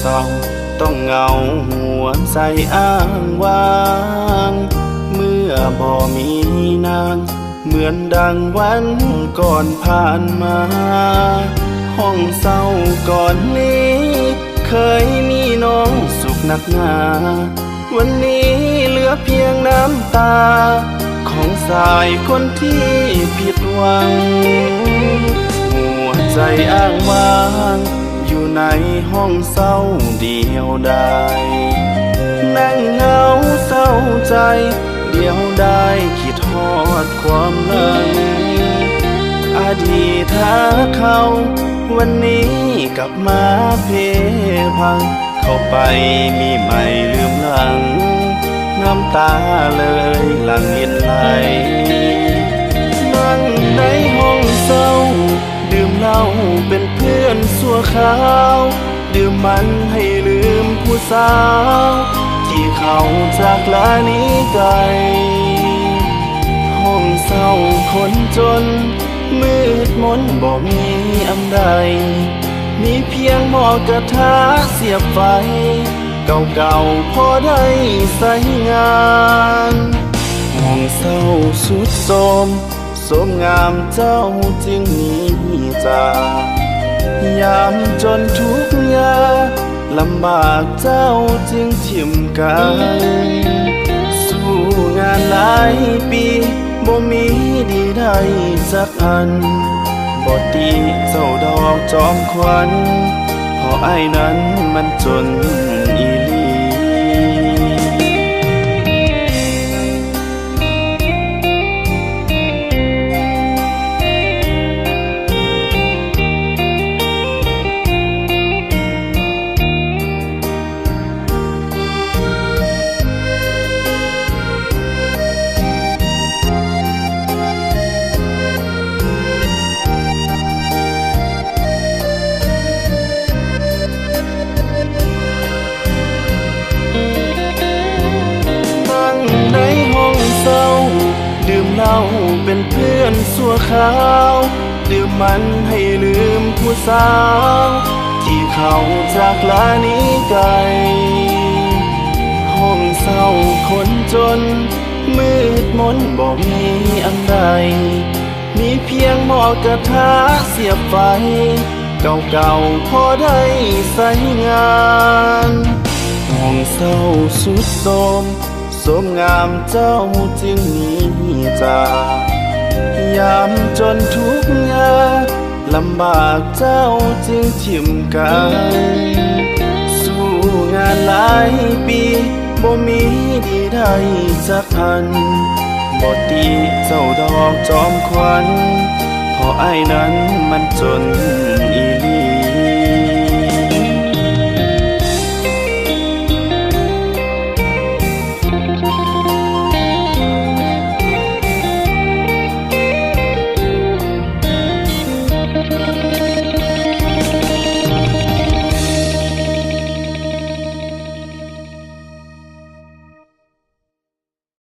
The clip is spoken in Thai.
เศร้าต้องเหงาหัวใจอ้างว้างเมื่อบ่มีนางเหมือนดังวันก่อนผ่านมาห้องเศร้าก่อนนี้เคยมีน้องสุขหนักหนาวันนี้เหลือเพียงน้ำตาของสายคนที่ผิดหวังหัวใจอ้างว้างอยู่ในห้องเศร้าเดียวดายนั่งเหงาเศร้าใจเดียวได้คิดฮอดความหลังอดีตหาเขาวันนี้กลับมาเพพังเข้าไปมีใหม่ลืมหลังน้ำตาเลยหลั่งเย็นไหลนั่งในห้องเศร้าดื่มเหล้าเป็นเพื่อนสัวขาวดื่มมันให้ลืมผู้สาวที่เขาจากลานี้ไกลห้องเศร้าคนจนมืดมนบ่มีอำใดมีเพียงหม้อกระทะเสียบไฟเก่าๆพอได้ใช้งานห้องเศร้าสุดโทรมโสมงามเจ้าจึงหนีจากยามจนทุกข์ยากลำบากเจ้าจึงถิ่มกันสู้งานหลายปีบ่มีดีได้สักอันบ่ตีเจ้าดอกจอมขวัญเพราะอ้ายนั้นมันจนอีหลีดื่มเหล้าเป็นเพื่อนสัวขาวดื่มมันให้ลืมผู้สาวที่เขาจากลานี้ไกลห้องเศร้าคนจนมืดมนบ่มีอันใดมีเพียงหม้อกระทะเสียบไฟเก่าๆพอได้ใช้งานห้องเศร้าสุดโทรมโสมงามเจ้าจึงหนีจากยามจนทุกข์ยากลำบากเจ้าจึงถิ่มกันสู้งานหลายปีบ่มีดีได้สักอันบ่ตีเจ้าดอกจอมขวัญเพราะอ้ายนั้นมันจน